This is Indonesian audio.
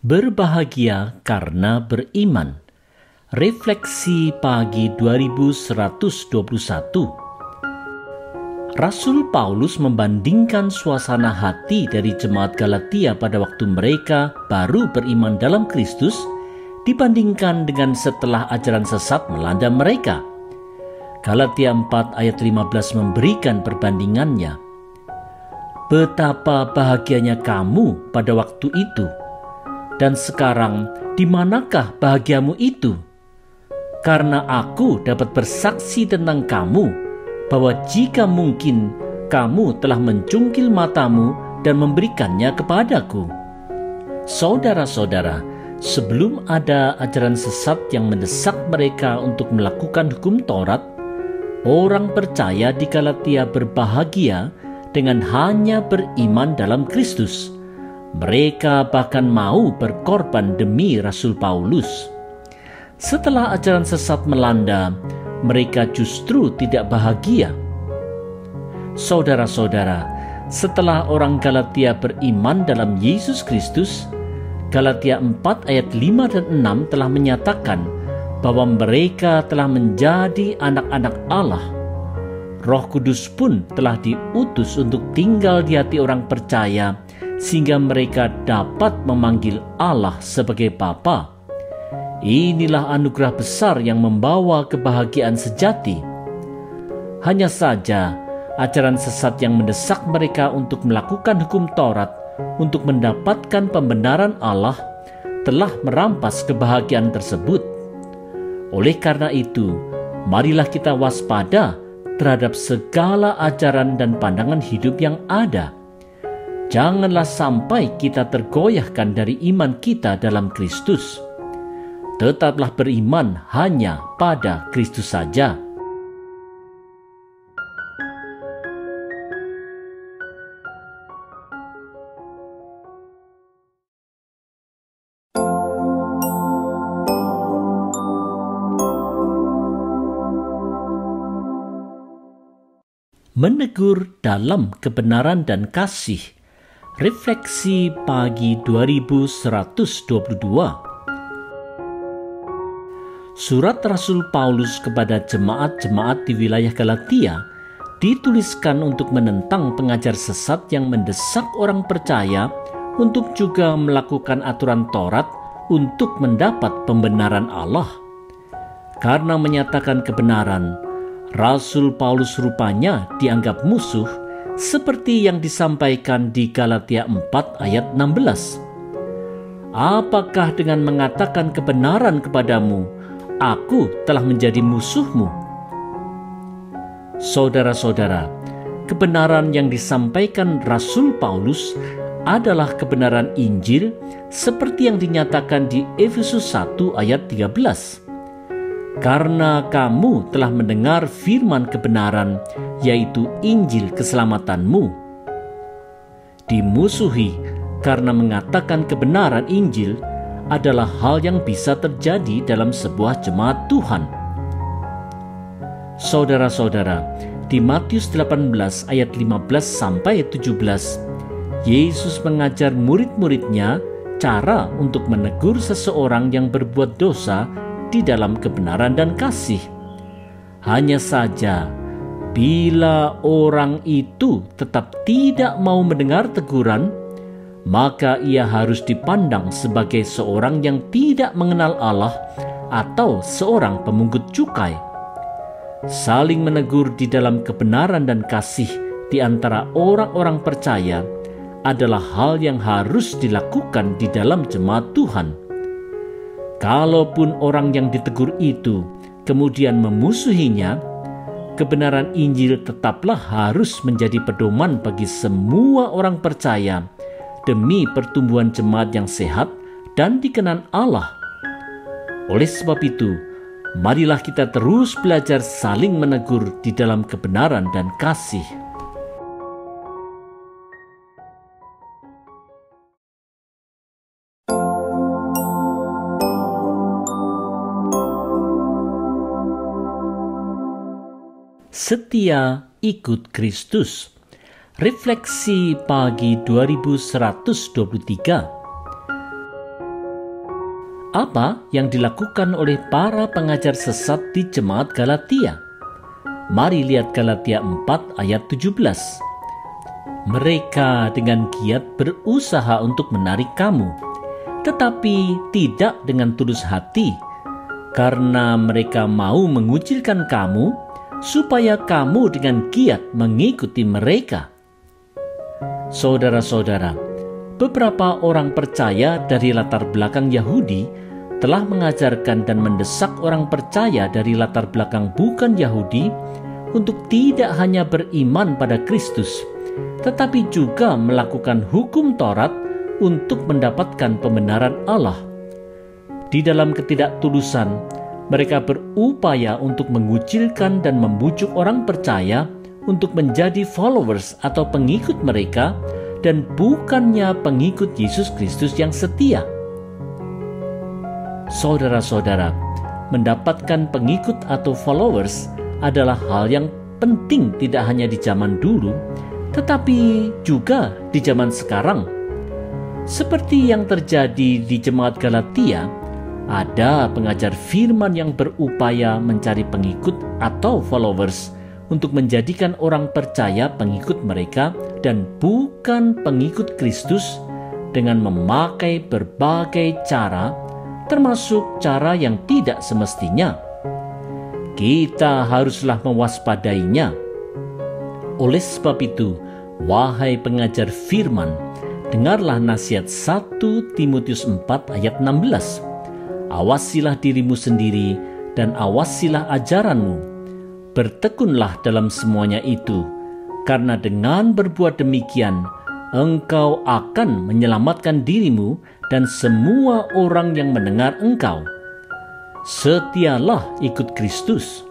Berbahagia karena beriman. Refleksi pagi 2121. Rasul Paulus membandingkan suasana hati dari jemaat Galatia pada waktu mereka baru beriman dalam Kristus dibandingkan dengan setelah ajaran sesat melanda mereka. Galatia 4 ayat 15 memberikan perbandingannya. Betapa bahagianya kamu pada waktu itu. Dan sekarang, di manakah bahagiamu itu? Karena aku dapat bersaksi tentang kamu, bahwa jika mungkin kamu telah mencungkil matamu dan memberikannya kepadaku. Saudara-saudara, sebelum ada ajaran sesat yang mendesak mereka untuk melakukan hukum Taurat, orang percaya di Galatia berbahagia dengan hanya beriman dalam Kristus. Mereka bahkan mau berkorban demi Rasul Paulus. Setelah ajaran sesat melanda, mereka justru tidak bahagia. Saudara-saudara, setelah orang Galatia beriman dalam Yesus Kristus, Galatia 4 ayat 5 dan 6 telah menyatakan bahwa mereka telah menjadi anak-anak Allah. Roh Kudus pun telah diutus untuk tinggal di hati orang percaya, sehingga mereka dapat memanggil Allah sebagai Bapa. Inilah anugerah besar yang membawa kebahagiaan sejati. Hanya saja, ajaran sesat yang mendesak mereka untuk melakukan hukum Taurat untuk mendapatkan pembenaran Allah telah merampas kebahagiaan tersebut. Oleh karena itu, marilah kita waspada terhadap segala ajaran dan pandangan hidup yang ada. Janganlah sampai kita tergoyahkan dari iman kita dalam Kristus. Tetaplah beriman hanya pada Kristus saja. Menegur dalam kebenaran dan kasih. Refleksi pagi 2122. Surat Rasul Paulus kepada jemaat-jemaat di wilayah Galatia dituliskan untuk menentang pengajar sesat yang mendesak orang percaya untuk juga melakukan aturan Taurat untuk mendapat pembenaran Allah. Karena menyatakan kebenaran, Rasul Paulus rupanya dianggap musuh seperti yang disampaikan di Galatia 4 ayat 16. Apakah dengan mengatakan kebenaran kepadamu, aku telah menjadi musuhmu? Saudara-saudara, kebenaran yang disampaikan Rasul Paulus adalah kebenaran Injil seperti yang dinyatakan di Efesus 1 ayat 13. Karena kamu telah mendengar firman kebenaran, yaitu Injil keselamatanmu. Dimusuhi karena mengatakan kebenaran Injil adalah hal yang bisa terjadi dalam sebuah jemaat Tuhan. Saudara-saudara, di Matius 18 ayat 15 sampai 17, Yesus mengajar murid-muridnya cara untuk menegur seseorang yang berbuat dosa di dalam kebenaran dan kasih. Hanya saja, bila orang itu tetap tidak mau mendengar teguran, maka ia harus dipandang sebagai seorang yang tidak mengenal Allah atau seorang pemungut cukai. Saling menegur di dalam kebenaran dan kasih di antara orang-orang percaya adalah hal yang harus dilakukan di dalam jemaat Tuhan. Kalaupun orang yang ditegur itu kemudian memusuhinya, kebenaran Injil tetaplah harus menjadi pedoman bagi semua orang percaya demi pertumbuhan jemaat yang sehat dan dikenan Allah. Oleh sebab itu, marilah kita terus belajar saling menegur di dalam kebenaran dan kasih. Setia ikut Kristus. Refleksi pagi 2123. Apa yang dilakukan oleh para pengajar sesat di jemaat Galatia? Mari lihat Galatia 4 ayat 17. Mereka dengan giat berusaha untuk menarik kamu, tetapi tidak dengan tulus hati, karena mereka mau mengucilkan kamu, supaya kamu dengan giat mengikuti mereka. Saudara-saudara, beberapa orang percaya dari latar belakang Yahudi telah mengajarkan dan mendesak orang percaya dari latar belakang bukan Yahudi untuk tidak hanya beriman pada Kristus, tetapi juga melakukan hukum Taurat untuk mendapatkan pembenaran Allah. Di dalam ketidaktulusan, mereka berupaya untuk mengucilkan dan membujuk orang percaya untuk menjadi followers atau pengikut mereka dan bukannya pengikut Yesus Kristus yang setia. Saudara-saudara, mendapatkan pengikut atau followers adalah hal yang penting tidak hanya di zaman dulu, tetapi juga di zaman sekarang. Seperti yang terjadi di jemaat Galatia, ada pengajar firman yang berupaya mencari pengikut atau followers untuk menjadikan orang percaya pengikut mereka dan bukan pengikut Kristus dengan memakai berbagai cara, termasuk cara yang tidak semestinya. Kita haruslah mewaspadainya. Oleh sebab itu, wahai pengajar firman, dengarlah nasihat 1 Timotius 4 ayat 16. Awasilah dirimu sendiri dan awasilah ajaranmu. Bertekunlah dalam semuanya itu, karena dengan berbuat demikian, engkau akan menyelamatkan dirimu dan semua orang yang mendengar engkau. Setialah ikut Kristus.